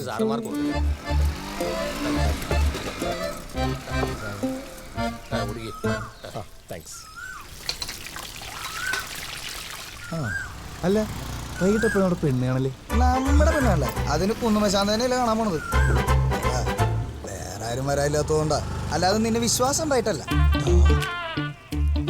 സാറുമാർക്ക് thanks. അല്ല വൈകിട്ട് എപ്പോഴും നമ്മുടെ പെണ്ണ് കാണല്ലേ? നമ്മുടെ പെണ്ണല്ലേ, അതിന് കുന്നുമശാന്തനെയല്ലേ കാണാൻ പോണത്. വേറെ ആരും വരാനില്ലാത്തതുകൊണ്ടാ, അല്ലാതെ നിന്നെ വിശ്വാസം ഉണ്ടായിട്ടല്ല.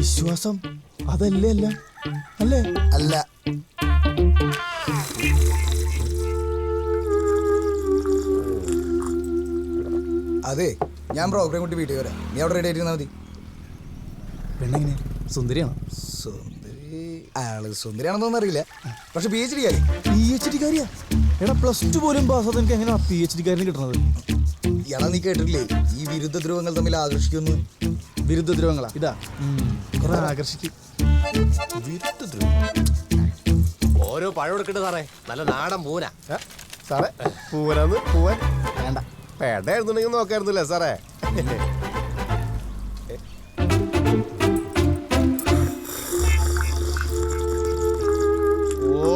വിശ്വാസം അതല്ലേ അല്ല അല്ലേ? അല്ല. അതെ, ഞാൻ പ്രോഗ്രാം കൂട്ടി വീട്ടിൽ വരാം. നീ അവിടെ റെഡി ആയിരുന്നാൽ മതി. പെണ്ണെങ്ങനെ സുന്ദരിയാണോ? സുന്ദരി ആള് സുന്ദരിയാണെന്നൊന്നും അറിയില്ല, പക്ഷെ PhD കാരി. PhD കാരിയാ? എടാ പ്ലസ് 2 പോലും പാസ്സാതെ എനിക്ക് എങ്ങനെ PhD കാരിന് കിട്ടണത്? എടാ നീ കേട്ടിട്ടില്ലേ ഈ വിരുദ്ധ ധ്രുവങ്ങൾ തമ്മിൽ ആകർഷിക്കുന്നു? വിരുദ്ധ ധ്രുവങ്ങളാ ഇതാ കുറെ ആകർഷിക്കും. വിരുദ്ധ ധ്രുവം ഓരോ പഴം എടുക്കട്ടെ സാറേ, നല്ല നാടൻ പൂന. സാറേ പൂവനാന്ന് പൂവൻ വേണ്ട. പേടായിരുന്നുണ്ടെങ്കിൽ നോക്കായിരുന്നില്ലേ സാറേ? ഓ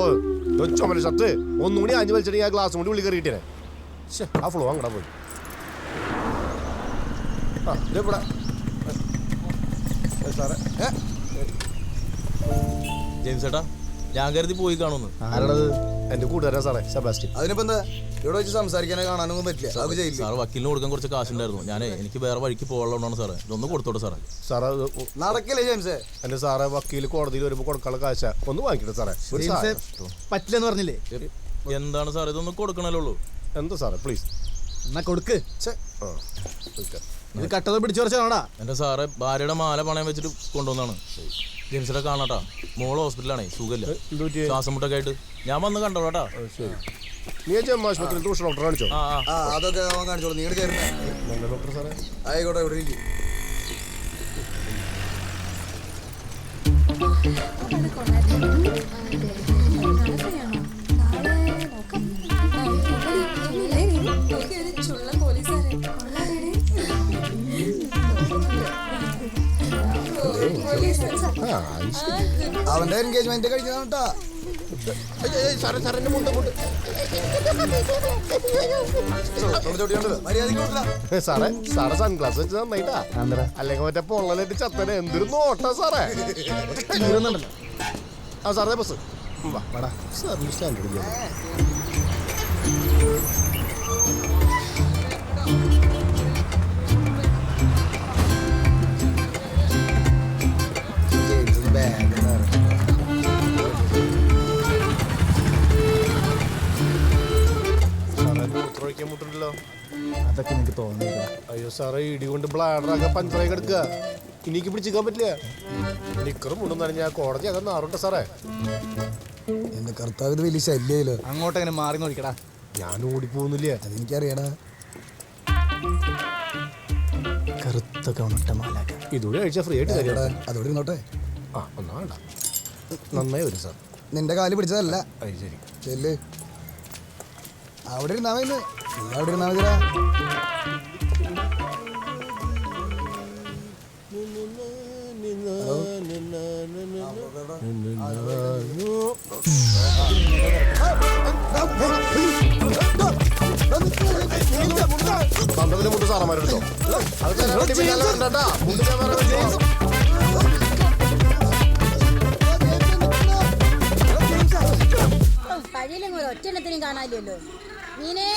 ചുമല ഷർട്ട് ഒന്നുകൂടി 5 വലിച്ചിട്ട് ആ ഗ്ലാസ് കൂടി ഉള്ളി കയറിയിട്ടേ. ആ ഫ്ലോ അങ്ങടാ പോയി. ആ ഇതെവിടെ സാറേ? ജെയിംസ് ചേട്ടാ, ഞാൻ കരുതി പോയി കാണുന്നു. ആരാടത്? എന്റെ കൂട്ടുകാരാ സാറേ, സെബാസ്റ്റ്യൻ. അതിനിപ്പോ എന്താ, ഇവിടെ വെച്ച് സംസാരിക്കാനോ കാണാനൊന്നും പറ്റില്ല. അത് ചെയ്യില്ല. സാറ് വക്കീലിന് കൊടുക്കാൻ കുറച്ച് കാശുണ്ടായിരുന്നു. എനിക്ക് വേറെ വഴിക്ക് പോകാനുള്ളതാണ് സാറേ. ഇതൊന്ന് കൊടുത്തോട്ടെ സാറേ. സാറേ നടക്കില്ലേ ജെയിംസേ? എന്റെ സാറേ വക്കീൽ കോടതിയിൽ വരുമ്പോ കൊടുക്കാനുള്ള കാശ ഒന്ന് വാങ്ങിക്കട്ടെ സാറേ. പറ്റില്ലെന്ന് പറഞ്ഞില്ലേ? എന്താണ് സാറേ, ഇതൊന്ന് കൊടുക്കണല്ലോ. എന്താ സാറേ പ്ലീസ് എന്നാ കൊടുക്ക്. ഇത് കട്ടത് പിടിച്ചു കുറച്ചാണോടാ? എന്റെ സാറേ ഭാര്യയുടെ മാല പണയം വെച്ചിട്ട് കൊണ്ടുവന്നാണ്. ജെയിംസിനെ കാണാട്ടാ, മോള് ഹോസ്പിറ്റലാണേ, സുഖമില്ല, ശ്വാസം മുട്ടൊക്കെ ആയിട്ട്. ഞാൻ വന്ന് കണ്ടോട്ടാ. ശരി, നീ ആശുപത്രിയിൽ ട്യൂഷൻ ഡോക്ടറെ കാണിച്ചോ? അതൊക്കെ അവൻ കാണിച്ചോളൂ. നീ ചേരുന്നേ നല്ല ഡോക്ടർ സാറേ. ആയിക്കോട്ടെ, ഇവിടെ ഇരിക്കും. അവന്റെ എൻഗേജ്മെന്റ് കഴിഞ്ഞതാണ് കേട്ടാ. സാറേ സാറേ സൺഗ്ലാസ് വെച്ച് നന്നായിട്ടാ, അല്ലെങ്കിൽ മറ്റേ പൊള്ളലായിട്ട് ചത്തനെ എന്തൊരു നോട്ടാ സാറേ. ആ സാറേ ബസ് സർവീസ് സ്റ്റാൻഡേർഡ്. അതൊക്കെ എനിക്ക് തോന്നി. അയ്യോ സാറേ, ഇടി കൊണ്ട് ബ്ലാഡറൊക്കെ പഞ്ചറായി കിടക്കുക. എനിക്ക് പിടിച്ചിക്കാൻ പറ്റില്ല. നിക്കറും മുണ്ടും നനഞ്ഞ കോടതി അകം നാറുണ്ട് സാറേ. എന്റെ കർത്താവ് വലിയ ശല്യല്ലോ. അങ്ങോട്ട് അങ്ങനെ മാറി നോക്കിക്കടാ. ഞാൻ ഓടിപ്പോന്നില്ല. അതെനിക്കറിയടാ. കറുത്ത കൗണിട്ട മാലാക ഇതോടെ കഴിച്ച ഫ്രീ ആയിട്ട് തരാടാ. അതോടെ ഇരുന്നോട്ടെ. ആ ഒന്നാ വേണ്ട, നന്നായി വരും സാർ. നിന്റെ കാല് പിടിച്ചതല്ല. ശരി ചെല്ല്, അവിടെ ഇരുന്നാ മതി. നീ അവിടെ ഇരുന്നാ മതിരാ. പന്തതിന് മുണ്ട് സാറന്മാരെടുത്തോ. ഒറ്റെണ്ണത്തിനും കാണാനില്ലല്ലോ. മീനേ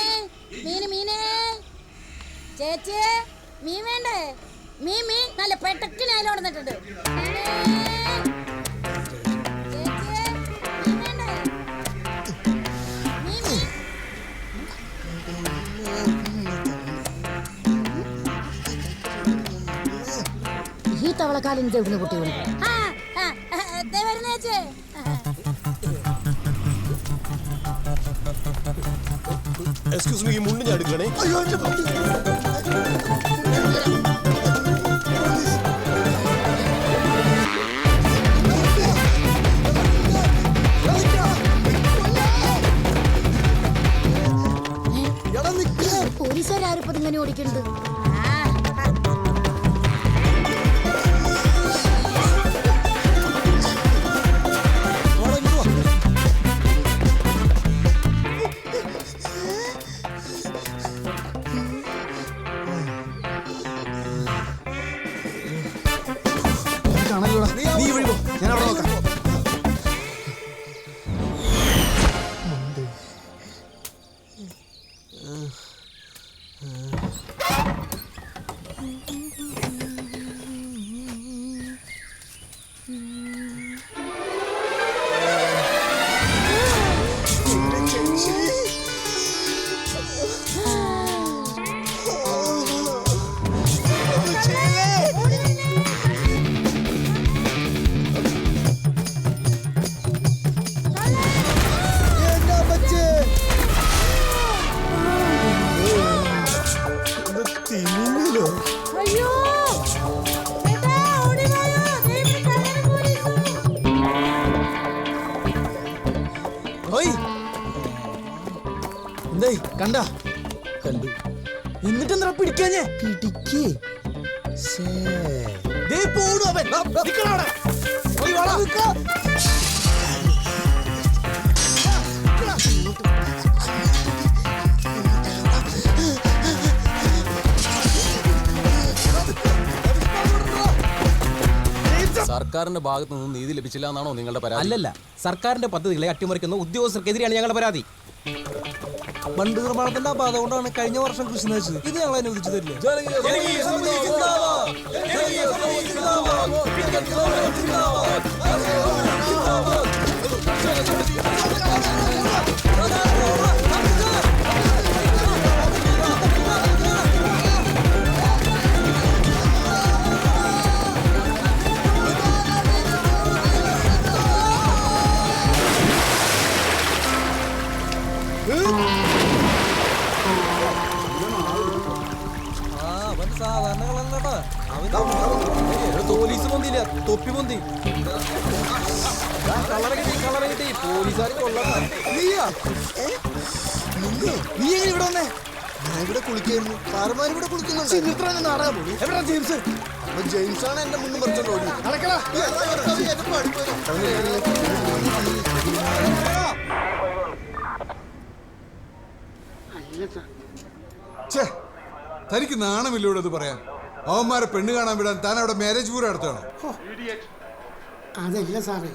മീനേ ചേച്ചി, മീൻ വേണ്ടേ? മീൻ നല്ല പെട്ടക്കിന് അതിൽ കൊടുത്തിട്ടുണ്ട്. ഈ തവളക്കാലിന് എവിടുന്ന് കുട്ടി വിളിക്കും? എക്സ്ക്യൂസ് മീ, മുണ്ട് ഞാൻ എടുക്കണേ. പോലീസുകാരും ഇങ്ങനെ ഓടിക്കുന്നത്. എന്തേ കണ്ട കണ്ടു. എന്നിട്ട് എന്താ പിടിക്കാഞ്ഞേ പിടിക്കേ ദേ പോണു അവൻ നിക്കടാ അവിടെ. പോയി വാടാ. സർക്കാരിന്റെ ഭാഗത്തു നിന്ന് നീതി ലഭിച്ചില്ല എന്നാണോ നിങ്ങളുടെ പരാതി? അല്ലല്ല, സർക്കാരിന്റെ പദ്ധതികളെ അട്ടിമറിക്കുന്ന ഉദ്യോഗസ്ഥർക്കെതിരെയാണ് ഞങ്ങളുടെ പരാതി. ബണ്ട് നിർമ്മാണത്തിന്റെ അപാത കൊണ്ടാണ് കഴിഞ്ഞ വർഷം കൃഷി നശിച്ചത്. ഇത് ഞങ്ങൾ അനുവദിച്ചു തരില്ല. പോലീസ് പൊന്തില്ല, തൊപ്പി പൊന്തി. പോലീസുകാർ കൊള്ളാം. നീ ഇവിടെ വന്നേ. ഞാൻ ഇവിടെ കുളിക്കായിരുന്നു. സാറുമാർ ഇവിടെ കുളിക്കുന്നുണ്ട്. എവിടാ ജെയിംസ്? ജെയിംസ് ആണ് എന്റെ മുന്നും പറിച്ചോണ്ട് ഓടി. തനിക്ക് നാണമില്ലൂടെ അത് പറയാൻ? അവന്മാരെ പെണ്ണ് കാണാൻ വിടാൻ താൻ അവിടെ മാരേജ് പൂരം നടത്തുകയാണോ? അതല്ല സാറേ,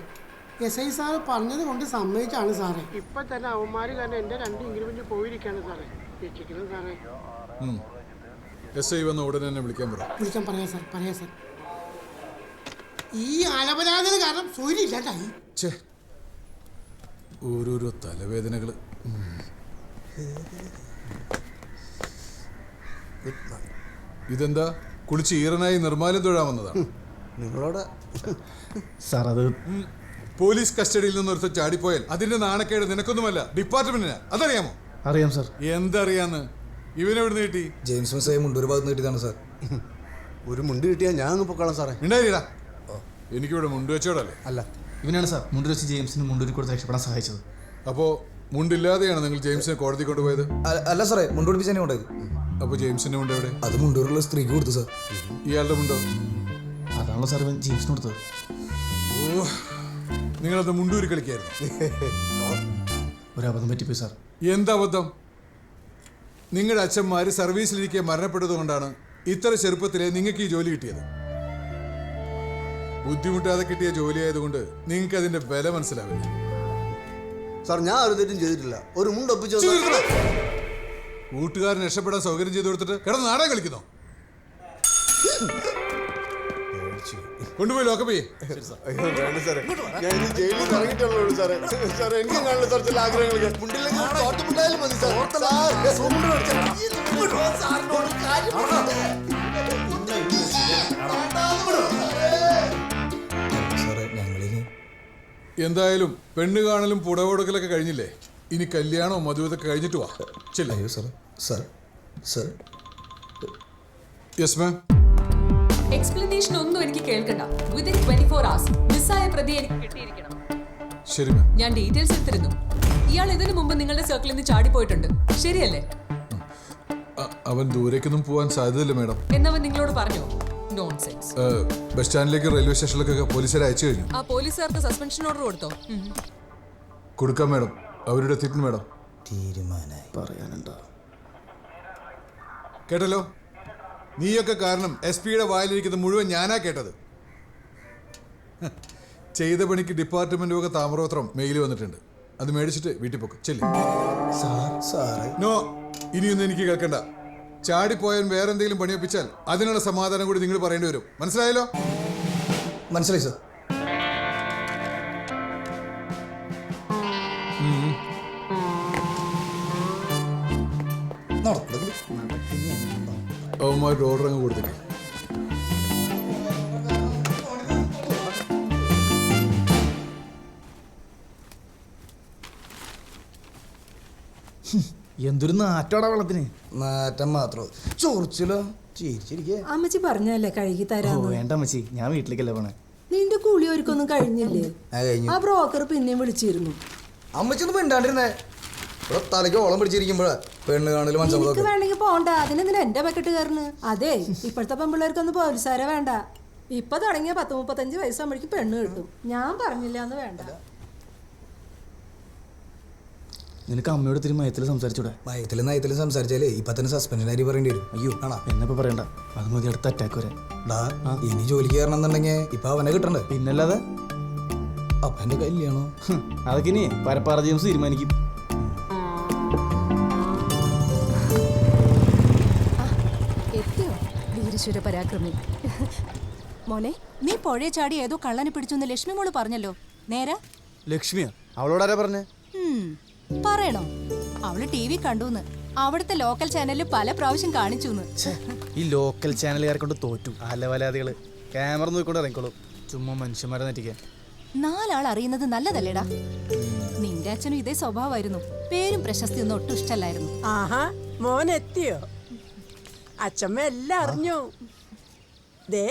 SI സാറ് പറഞ്ഞത് കൊണ്ട് സമ്മതിച്ചാണ് സാറേ. ഇപ്പൊ തന്നെ അവന്മാര് കാരണം എന്റെ 2 ഇൻക്രിമെന്റ് പോയിരിക്കാണ് സാറേ. രക്ഷിക്കണം സാറേ. SI വന്ന ഉടനെ തന്നെ വിളിക്കാൻ പറ. വിളിക്കാൻ പറയാം സാർ. ഈ അലപരാധന കാരണം സൂര്യ ഇല്ലാണ്ടായി. ഓരോരോ തലവേദനകള്. ഇതെന്താ കുളിച്ച് ഈറനായി നിർമ്മാല്യം തൊഴാൻ വന്നതാണ്? നിങ്ങളോട് സാർ അത് പോലീസ് കസ്റ്റഡിയിൽ നിന്ന് ഒരുത്ത ചാടിപ്പോയാൽ അതിന്റെ നാണക്കേട് നിനക്കൊന്നുമല്ല, ഡിപ്പാർട്ട്മെന്റിന്. അതറിയാമോ? അറിയാം സാർ. എന്തറിയാന്ന്? ഇവനെവിടുന്ന് കിട്ടി? ജെയിംസ് മിസ്സായി മുണ്ടൊരു ഭാഗത്ത് കിട്ടിയതാണ് സാർ. ഒരു മുണ്ട് കിട്ടിയാൽ ഞാൻ അങ്ങ് പൊക്കോളാം സാറേ. ഉണ്ടായിടാ, എനിക്കിവിടെ മുണ്ട് വെച്ചോടല്ലേ? അല്ല, ഇവനാണ് സാർ മുണ്ടൂർ വെച്ച് ജെയിംസിന് മുണ്ടൂരി കൊടുത്ത് രക്ഷപ്പെടാൻ സഹായിച്ചത്. അപ്പോ മുണ്ടില്ലാതെയാണ് നിങ്ങൾ ജെയിംസിനെ കോടതി കൊണ്ടുപോയത്? അല്ല സാറേ, മുണ്ടൊടിപ്പിച്ച് തന്നെ കൊണ്ടായത്. അപ്പൊ ജെയിംസിന്റെ മുണ്ട് എവിടെ? അത് മുണ്ടൂരുള്ള സ്ത്രീക്ക് കൊടുത്തു സാർ. ഇയാളുടെ മുണ്ടോ? അതാണല്ലോ സാർ ഇവൻ ജെയിംസിന് കൊടുത്തത്. ഓ, നിങ്ങളത് മുണ്ടൂരി കളിക്കായിരുന്നു. ഒരു അബദ്ധം പറ്റിപ്പോയി സാർ. എന്തബദ്ധം? നിങ്ങളുടെ അച്ഛന്മാര് സർവീസിലിരിക്കെ മരണപ്പെട്ടത് കൊണ്ടാണ് ഇത്ര ചെറുപ്പത്തിലെ നിങ്ങൾക്ക് ഈ ജോലി കിട്ടിയത്. ബുദ്ധിമുട്ടാതെ കിട്ടിയ ജോലി ആയതുകൊണ്ട് നിങ്ങൾക്ക് അതിന്റെ വില മനസ്സിലാവില്ല. സാർ, ഞാൻ ഒരു തെറ്റും ചെയ്തിട്ടില്ല. ഒരു മുണ്ട് ഒപ്പിച്ചു കൂട്ടുകാരൻ രക്ഷപ്പെടാൻ സൗകര്യം ചെയ്തു കൊടുത്തിട്ട് കിടന്ന് നാടകം കളിക്കുന്നോ? കൊണ്ടുപോയി ലോക്കപ്പ് ചെയ്യേ. അയ്യോ വേണ്ട സാറേ, ഞാൻ ഇനി ജയിലിൽ നിന്ന് ഇറങ്ങിയിട്ടുള്ളൂ സാറേ. സാറേ, എനിക്ക് കാണുന്ന കുറച്ചുള്ള ആഗ്രഹങ്ങൾ മുണ്ടില്ലെങ്കിൽ മതി സാർ. സാറേ ഞങ്ങളിനി എന്തായാലും പെണ്ണ് കാണലും പുടവ കൊടുക്കലൊക്കെ കഴിഞ്ഞില്ലേ? ഇനി കല്യാണവും മധുവതൊക്കെ കഴിഞ്ഞിട്ട് വാ. ചെല്ല. അയ്യോ sir sir sir yes ma'am. Explanation ഒന്നും എനിക്ക് കേൾക്കണ്ട. വിതിൻ 24 hours മിസ്സായ പ്രതി എനിക്ക് കിട്ടിയിരിക്കണം. ശരി മാം. ഞാൻ ഡീറ്റെയിൽസ് എടുത്തിരുന്നു. ഇയാൾ ഇതിനു മുമ്പ് നിങ്ങളുടെ സർക്കിളിൽ നിന്ന് ചാടിപ്പോയിട്ടുണ്ട്, ശരിയല്ലേ? അവൻ ദൂരേക്കൊന്നും പോവാൻ സാധ്യതയില്ല മാഡം. എന്നവൻ നിങ്ങളോട് പറഞ്ഞോ? നോൺസെൻസ്. ബസ് സ്റ്റാൻഡിലേക്ക് റെയിൽവേ സ്റ്റേഷനിലേക്കൊക്കെ പോലീസുകാരെ അയച്ചു കഴിഞ്ഞു. ആ പോലീസുകാർക്ക് സസ്പെൻഷൻ ഓർഡർ കൊടുത്തോ? കൊടുക്കാം മാഡം. അവരുടെ എത്തിയിട്ടുണ്ട് മാഡം. തീരുമാനമായി. പറയാനുണ്ടോ? കേട്ടല്ലോ, നീയൊക്കെ കാരണം SP-യുടെ വായിലിരിക്കുന്നത് മുഴുവൻ ഞാനാ കേട്ടത്. ചെയ്ത പണിക്ക് ഡിപ്പാർട്ട്മെന്റ് വക താമ്രപത്രം മെയിൽ വന്നിട്ടുണ്ട്. അത് മേടിച്ചിട്ട് വീട്ടിൽ പോക്ക്. ചെല്ലി. സാറേ നോ, ഇനിയൊന്നും എനിക്ക് കേൾക്കണ്ട. ചാടിപ്പോയാൻ വേറെ എന്തെങ്കിലും പണിയൊപ്പിച്ചാൽ അതിനുള്ള സമാധാനം കൂടി നിങ്ങൾ പറയേണ്ടി വരും. മനസ്സിലായല്ലോ? മനസ്സിലായി സാർ. അവന്മാരുടെ ഓർഡർ അങ്ങ് കൊടുത്തേക്ക്. എന്തൊരു നാറ്റോടാ വെള്ളത്തിന്. മാറ്റം മാത്രം ചോർച്ചിലോ ചിരിച്ചിരിക്കേ. അമ്മച്ചി പറഞ്ഞല്ലേ കഴുകി ഓ തരാന്ന്. വേണ്ട അമ്മച്ചി, ഞാൻ വീട്ടിലേക്കല്ലേ പോണേ. നിന്റെ കൂലി ഒരുക്കൊന്നും കഴിഞ്ഞില്ലേ? കഴിഞ്ഞു. ആ ബ്രോക്കർ പിന്നെയും വിളിച്ചിരുന്നു. അമ്മച്ചൊന്നും മിണ്ടാണ്ടിരുന്നേ. ഇവിടെ തലയ്ക്ക് ഓളം പിടിച്ചിരിക്കുമ്പോഴാ പെണ്ണ് കാണല് എനിക്ക് മനസ്സിലാക്കുക. വേണമെങ്കിൽ പോണ്ട അതിനെന്തിനാ എന്റെ ബക്കറ്റ് കയറുന്നു. അതെ ഇപ്പോഴത്തെ പെൺപിള്ളേർക്കൊന്നും പോലീസുകാരെ വേണ്ട. ഇപ്പൊ തുടങ്ങിയ 30-35 വയസ്സാകുമ്പോഴേക്കും പെണ്ണ് കിട്ടും. ഞാൻ പറഞ്ഞില്ല എന്ന് വേണ്ട. നിനക്ക് അമ്മയോട് ഇത്തിരി മയത്തിൽ സംസാരിച്ചൂടെ? മയത്തിലും നയത്തിലും സംസാരിച്ചാലേ ഇപ്പൊ തന്നെ സസ്പെൻഷൻ ആയി പറയേണ്ടി വരും. അയ്യോ ആണോ? എന്നപ്പോ പറയണ്ട, അത് മതി അടുത്ത അറ്റാക്ക് വരെ. ഡാ ഇനി ജോലിക്ക് കയറണം എന്നുണ്ടെങ്കിൽ ഇപ്പൊ അവനെ കിട്ടണ്ടേ? പിന്നല്ലാതെ അപ്പൊ എന്റെ കല്യാണോ? അതൊക്കെ ഇനി പരപ്പാറ ജെയിംസ് തീരുമാനിക്കും. എത്തിയോ വീരശൂര പരാക്രമി? മോനെ നീ പുഴയെ ചാടി ഏതോ കള്ളനെ പിടിച്ചു ലക്ഷ്മി മോള് പറഞ്ഞല്ലോ, നേരാ? ലക്ഷ്മിയാ? അവളോടാരാ പറഞ്ഞേ? പറയണോ? അവള് ടി വി കണ്ടൂന്ന്. അവിടുത്തെ ലോക്കൽ ചാനലിൽ പല പ്രാവശ്യം കാണിച്ചു. ഈ ലോക്കൽ ചാനലുകാരെ കൊണ്ട് തോറ്റു. അലവലാദികള് ക്യാമറ നോക്കിക്കൊണ്ട് ഇറങ്ങിക്കോളൂ, ചുമ്മാ മനുഷ്യന്മാരെ നെറ്റിക്കാൻ. 4 ആൾ അറിയുന്നത് നല്ലതല്ലേടാ. നിന്റെ അച്ഛനും ഇതേ സ്വഭാവമായിരുന്നു. പേരും പ്രശസ്തിയൊന്നും ഒട്ടും ഇഷ്ടല്ലായിരുന്നു. ആഹാ മോനെത്തിയോ? അച്ഛമ്മ എല്ലാം അറിഞ്ഞു. ദേ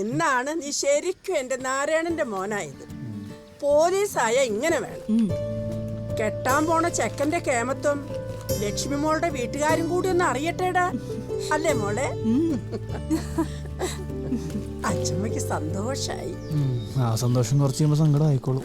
ഇന്നാണ് നീ ശരിക്കും എന്റെ നാരായണന്റെ മോനായത്. പോലീസായ ഇങ്ങനെ വേണം. കെട്ടാൻ പോണ ചെക്കന്റെ കേമത്വം ലക്ഷ്മി മോളുടെ വീട്ടുകാരും കൂടി ഒന്ന് അറിയട്ടേടാ. അല്ലേ മോളെ? അച്ഛമ്മക്ക് സന്തോഷായി. ആ സന്തോഷം കുറച്ച് കഴിയുമ്പോൾ സങ്കടം ആയിക്കോളും.